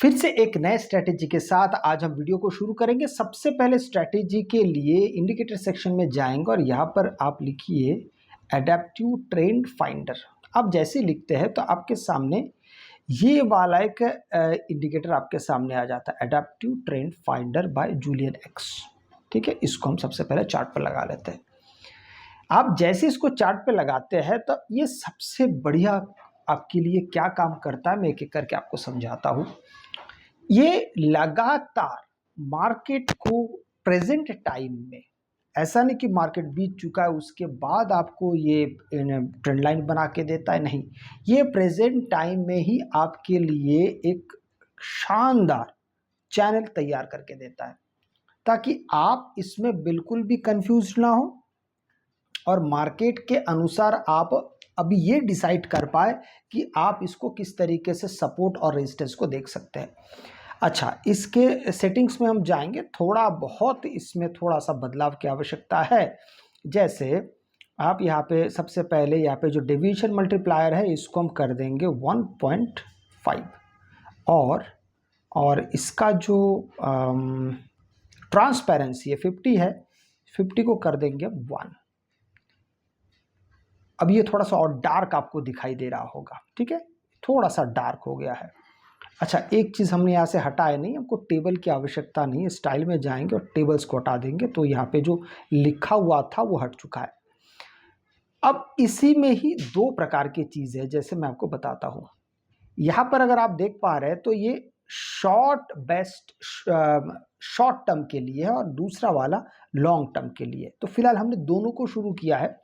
फिर से एक नए स्ट्रैटेजी के साथ आज हम वीडियो को शुरू करेंगे। सबसे पहले स्ट्रैटेजी के लिए इंडिकेटर सेक्शन में जाएंगे और यहाँ पर आप लिखिए एडेप्टिव ट्रेंड फाइंडर। आप जैसे लिखते हैं तो आपके सामने ये वाला एक इंडिकेटर आपके सामने आ जाता है, adaptive trend finder by Julian X. ठीक है, इसको हम सबसे पहले चार्ट पर लगा लेते हैं। आप जैसे इसको चार्ट पे लगाते हैं तो ये सबसे बढ़िया आपके लिए क्या काम करता है, मैं एक एक करके आपको समझाता हूँ। ये लगातार मार्केट को प्रेजेंट टाइम में, ऐसा नहीं कि मार्केट बीत चुका है उसके बाद आपको ये ट्रेंड लाइन बना के देता है, नहीं, ये प्रेजेंट टाइम में ही आपके लिए एक शानदार चैनल तैयार करके देता है ताकि आप इसमें बिल्कुल भी कंफ्यूज ना हो और मार्केट के अनुसार आप अभी ये डिसाइड कर पाए कि आप इसको किस तरीके से सपोर्ट और रेजिस्टेंस को देख सकते हैं। अच्छा, इसके सेटिंग्स में हम जाएंगे, थोड़ा बहुत इसमें थोड़ा सा बदलाव की आवश्यकता है। जैसे आप यहाँ पे सबसे पहले यहाँ पे जो डिवीजन मल्टीप्लायर है इसको हम कर देंगे 1.5 और इसका जो ट्रांसपेरेंसी है 50 है, 50 को कर देंगे 1। अब ये थोड़ा सा और डार्क आपको दिखाई दे रहा होगा, ठीक है, थोड़ा सा डार्क हो गया है। अच्छा, एक चीज़ हमने यहाँ से हटाया नहीं, हमको टेबल की आवश्यकता नहीं है। स्टाइल में जाएंगे और टेबल्स को हटा देंगे तो यहाँ पे जो लिखा हुआ था वो हट चुका है। अब इसी में ही दो प्रकार की चीज़ है, जैसे मैं आपको बताता हूँ। यहाँ पर अगर आप देख पा रहे हैं तो ये शॉर्ट टर्म के लिए है और दूसरा वाला लॉन्ग टर्म के लिए। तो फिलहाल हमने दोनों को शुरू किया है।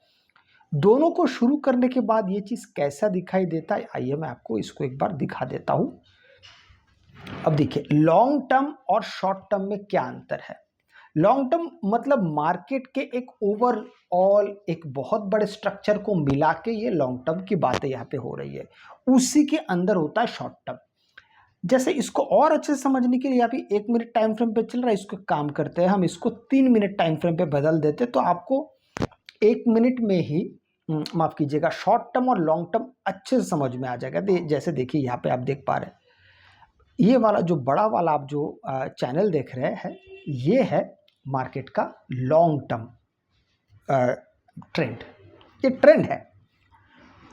दोनों को शुरू करने के बाद ये चीज़ कैसा दिखाई देता है, आइए मैं आपको इसको एक बार दिखा देता हूँ। अब देखिए, लॉन्ग टर्म और शॉर्ट टर्म में क्या अंतर है। लॉन्ग टर्म मतलब मार्केट के एक ओवरऑल एक बहुत बड़े स्ट्रक्चर को मिला के ये लॉन्ग टर्म की बातें यहाँ पे हो रही है, उसी के अंदर होता है शॉर्ट टर्म। जैसे इसको और अच्छे से समझने के लिए यहाँ पे 1 मिनट टाइम फ्रेम पे चल रहा है, इसको काम करते हैं हम, इसको 3 मिनट टाइम फ्रेम पे बदल देते तो आपको 1 मिनट में ही माफ कीजिएगा शॉर्ट टर्म और लॉन्ग टर्म अच्छे से समझ में आ जाएगा। जैसे देखिए यहाँ पे आप देख पा रहे हैं, ये वाला जो बड़ा वाला आप जो चैनल देख रहे हैं ये है मार्केट का लॉन्ग टर्म ट्रेंड। ये ट्रेंड है,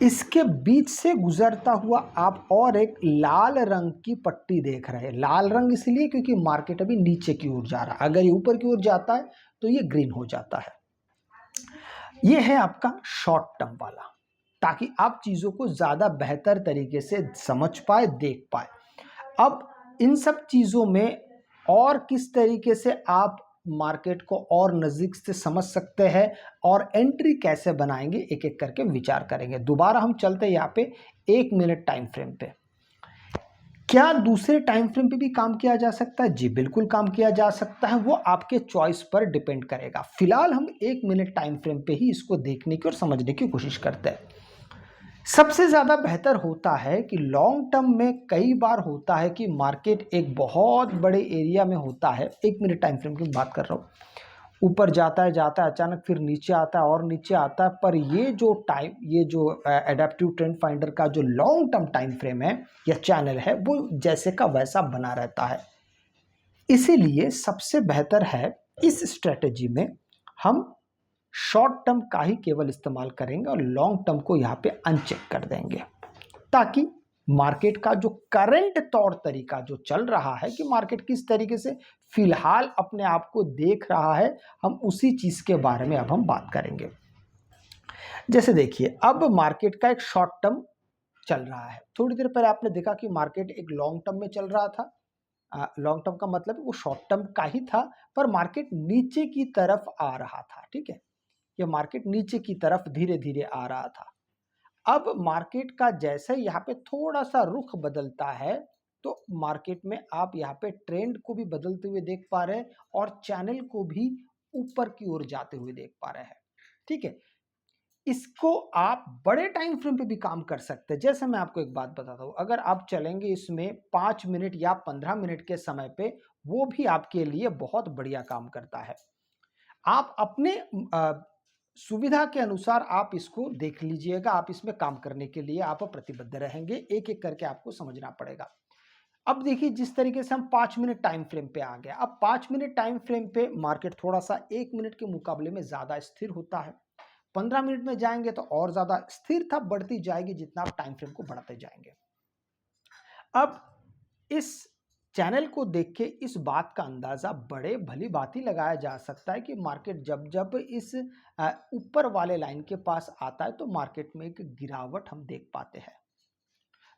इसके बीच से गुजरता हुआ आप और एक लाल रंग की पट्टी देख रहे हैं। लाल रंग इसलिए क्योंकि मार्केट अभी नीचे की ओर जा रहा है, अगर ये ऊपर की ओर जाता है तो ये ग्रीन हो जाता है। ये है आपका शॉर्ट टर्म वाला, ताकि आप चीज़ों को ज़्यादा बेहतर तरीके से समझ पाए, देख पाए। अब इन सब चीज़ों में और किस तरीके से आप मार्केट को और नज़दीक से समझ सकते हैं और एंट्री कैसे बनाएंगे, एक एक करके विचार करेंगे। दोबारा हम चलते हैं यहाँ पे 1 मिनट टाइम फ्रेम पे। क्या दूसरे टाइम फ्रेम पे भी काम किया जा सकता है? जी बिल्कुल काम किया जा सकता है, वो आपके चॉइस पर डिपेंड करेगा। फिलहाल हम 1 मिनट टाइम फ्रेम पे ही इसको देखने की और समझने की कोशिश करते हैं। सबसे ज़्यादा बेहतर होता है कि लॉन्ग टर्म में कई बार होता है कि मार्केट एक बहुत बड़े एरिया में होता है, 1 मिनट टाइम फ्रेम की बात कर रहा हूँ, ऊपर जाता है अचानक फिर नीचे आता है और नीचे आता है, पर ये जो एडेप्टिव ट्रेंड फाइंडर का जो लॉन्ग टर्म टाइम फ्रेम है या चैनल है वो जैसे का वैसा बना रहता है। इसीलिए सबसे बेहतर है इस स्ट्रेटेजी में हम शॉर्ट टर्म का ही केवल इस्तेमाल करेंगे और लॉन्ग टर्म को यहाँ पे अनचेक कर देंगे, ताकि मार्केट का जो करंट तौर तरीका जो चल रहा है कि मार्केट किस तरीके से फिलहाल अपने आप को देख रहा है, हम उसी चीज के बारे में अब हम बात करेंगे। जैसे देखिए, अब मार्केट का एक शॉर्ट टर्म चल रहा है। थोड़ी देर पहले आपने देखा कि मार्केट एक लॉन्ग टर्म में चल रहा था। लॉन्ग टर्म का मतलब वो शॉर्ट टर्म का ही था, पर मार्केट नीचे की तरफ आ रहा था। ठीक है, ये मार्केट नीचे की तरफ धीरे धीरे आ रहा था। अब मार्केट का जैसे यहाँ पे थोड़ा सा रुख बदलता है तो मार्केट में आप यहाँ पे ट्रेंड को भी बदलते हुए देख पा रहे हैं और चैनल को भी ऊपर की ओर जाते हुए देख पा रहे हैं। ठीक है, इसको आप बड़े टाइम फ्रेम पे भी काम कर सकते हैं। जैसे मैं आपको एक बात बताता हूँ, अगर आप चलेंगे इसमें 5 मिनट या 15 मिनट के समय पे, वो भी आपके लिए बहुत बढ़िया काम करता है। आप अपने सुविधा के अनुसार आप इसको देख लीजिएगा, आप इसमें काम करने के लिए आप प्रतिबद्ध रहेंगे, एक एक करके आपको समझना पड़ेगा। अब देखिए जिस तरीके से हम 5 मिनट टाइम फ्रेम पे आ गए, अब 5 मिनट टाइम फ्रेम पे मार्केट थोड़ा सा 1 मिनट के मुकाबले में ज़्यादा स्थिर होता है। 15 मिनट में जाएंगे तो और ज़्यादा स्थिर था बढ़ती जाएगी जितना आप टाइम फ्रेम को बढ़ाते जाएंगे। अब इस चैनल को देख के इस बात का अंदाज़ा बड़े भली भांति लगाया जा सकता है कि मार्केट जब जब इस ऊपर वाले लाइन के पास आता है तो मार्केट में एक गिरावट हम देख पाते हैं।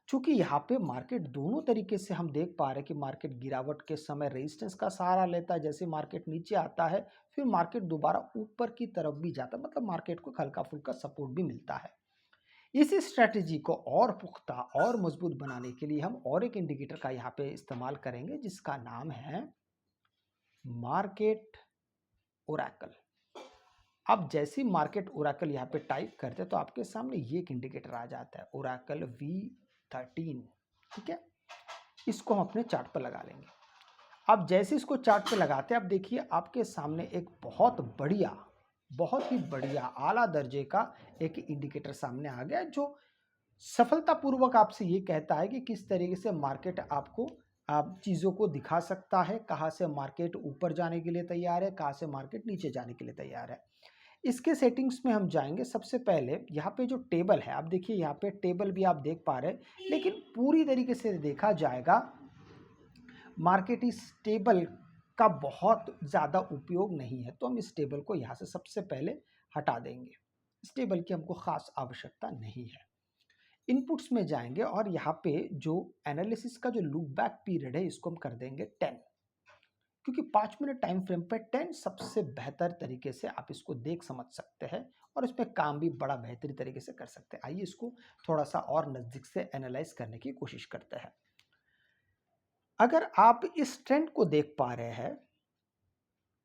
चूंकि यहाँ पे मार्केट दोनों तरीके से हम देख पा रहे हैं कि मार्केट गिरावट के समय रेजिस्टेंस का सहारा लेता है, जैसे मार्केट नीचे आता है फिर मार्केट दोबारा ऊपर की तरफ भी जाता है, मतलब मार्केट को हल्का फुल्का सपोर्ट भी मिलता है। इसी स्ट्रेटेजी को और पुख्ता और मजबूत बनाने के लिए हम और एक इंडिकेटर का यहाँ पे इस्तेमाल करेंगे जिसका नाम है मार्केट ओरेकल। अब जैसे मार्केट ओरेकल यहाँ पे टाइप करते हैं तो आपके सामने ये एक इंडिकेटर आ जाता है, ओरेकल V13। ठीक है, इसको हम अपने चार्ट पर लगा लेंगे। अब जैसे इसको चार्ट पे लगाते हैं, अब देखिए आपके सामने एक बहुत ही बढ़िया आला दर्जे का एक इंडिकेटर सामने आ गया जो सफलतापूर्वक आपसे ये कहता है कि किस तरीके से मार्केट आपको आप चीज़ों को दिखा सकता है, कहाँ से मार्केट ऊपर जाने के लिए तैयार है, कहाँ से मार्केट नीचे जाने के लिए तैयार है। इसके सेटिंग्स में हम जाएंगे। सबसे पहले यहाँ पे जो टेबल है, आप देखिए यहाँ पे टेबल भी आप देख पा रहे हैं, लेकिन पूरी तरीके से देखा जाएगा मार्केट इस टेबल का बहुत ज़्यादा उपयोग नहीं है, तो हम इस टेबल को यहाँ से सबसे पहले हटा देंगे। इस टेबल की हमको ख़ास आवश्यकता नहीं है। इनपुट्स में जाएंगे और यहाँ पे जो एनालिसिस का जो लुक बैक पीरियड है इसको हम कर देंगे 10, क्योंकि 5 मिनट टाइम फ्रेम पे 10 सबसे बेहतर तरीके से आप इसको देख समझ सकते हैं और इसमें काम भी बड़ा बेहतरीन तरीके से कर सकते हैं। आइए इसको थोड़ा सा और नज़दीक से एनालाइज करने की कोशिश करते हैं। अगर आप इस ट्रेंड को देख पा रहे हैं,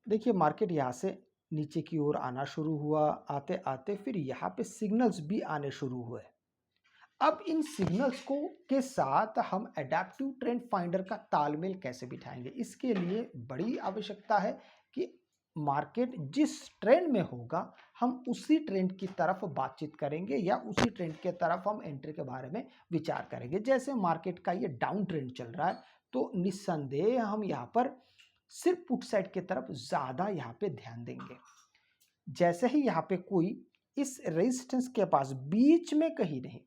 देखिए मार्केट यहाँ से नीचे की ओर आना शुरू हुआ, आते आते फिर यहाँ पे सिग्नल्स भी आने शुरू हुए। अब इन सिग्नल्स को के साथ हम एडेप्टिव ट्रेंड फाइंडर का तालमेल कैसे बिठाएंगे, इसके लिए बड़ी आवश्यकता है कि मार्केट जिस ट्रेंड में होगा हम उसी ट्रेंड की तरफ बातचीत करेंगे या उसी ट्रेंड के तरफ हम एंट्री के बारे में विचार करेंगे। जैसे मार्केट का ये डाउन ट्रेंड चल रहा है तो निस्संदेह हम यहाँ पर सिर्फ पुट साइड की तरफ ज़्यादा यहाँ पे ध्यान देंगे। जैसे ही यहाँ पे कोई इस रेजिस्टेंस के पास बीच में कहीं नहीं,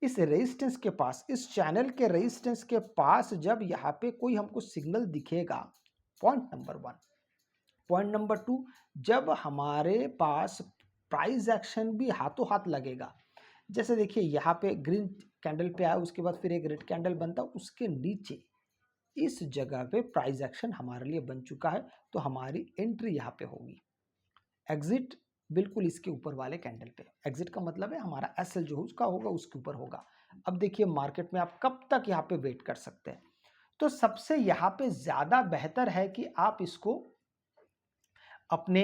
इस रेजिस्टेंस के पास, इस चैनल के रेजिस्टेंस के पास जब यहाँ पे कोई हमको सिग्नल दिखेगा, पॉइंट नंबर 1। पॉइंट नंबर 2, जब हमारे पास प्राइस एक्शन भी हाथों हाथ लगेगा, जैसे देखिए यहाँ पे ग्रीन कैंडल पे आया, उसके बाद फिर एक रेड कैंडल बनता, उसके नीचे इस जगह पे प्राइस एक्शन हमारे लिए बन चुका है, तो हमारी एंट्री यहाँ पे होगी। एग्जिट बिल्कुल इसके ऊपर वाले कैंडल पे, एग्जिट का मतलब है हमारा एसएल जो उसका होगा उसके ऊपर होगा। अब देखिए मार्केट में आप कब तक यहाँ पे वेट कर सकते हैं, तो सबसे यहाँ पे ज़्यादा बेहतर है कि आप इसको अपने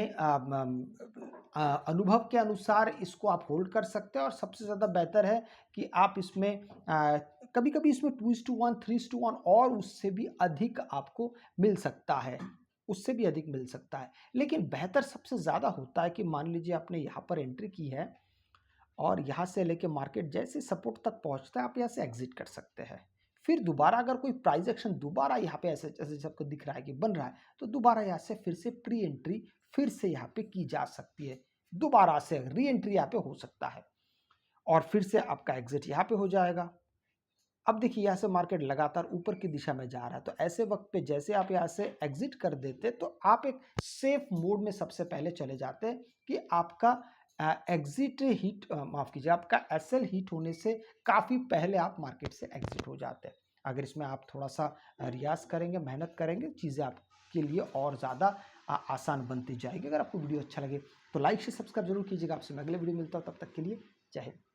अनुभव के अनुसार इसको आप होल्ड कर सकते हैं। और सबसे ज़्यादा बेहतर है कि आप इसमें कभी कभी इसमें 2:1, 3:1 और उससे भी अधिक आपको मिल सकता है, उससे भी अधिक मिल सकता है। लेकिन बेहतर सबसे ज़्यादा होता है कि मान लीजिए आपने यहाँ पर एंट्री की है और यहाँ से लेके मार्केट जैसे सपोर्ट तक पहुँचता है आप यहाँ से एग्जिट कर सकते हैं। फिर दोबारा अगर कोई प्राइस एक्शन दोबारा यहाँ पे ऐसे जैसे सबको दिख रहा है कि बन रहा है, तो दोबारा यहाँ से फिर से प्री एंट्री फिर से यहाँ पे की जा सकती है, दोबारा से री एंट्री यहाँ पे हो सकता है और फिर से आपका एग्जिट यहाँ पे हो जाएगा। अब देखिए यहाँ से मार्केट लगातार ऊपर की दिशा में जा रहा है, तो ऐसे वक्त पे जैसे आप यहाँ से एग्जिट कर देते तो आप एक सेफ मोड में सबसे पहले चले जाते हैं कि आपका एग्जिट हिट, माफ कीजिए, आपका एसएल हिट होने से काफ़ी पहले आप मार्केट से एग्जिट हो जाते हैं। अगर इसमें आप थोड़ा सा रियाज करेंगे, मेहनत करेंगे, चीज़ें आपके लिए और ज़्यादा आसान बनती जाएगी। अगर आपको वीडियो अच्छा लगे तो लाइक से सब्सक्राइब जरूर कीजिएगा। आपसे मैं अगले वीडियो मिलता हूँ, तब तक के लिए जय हिंद।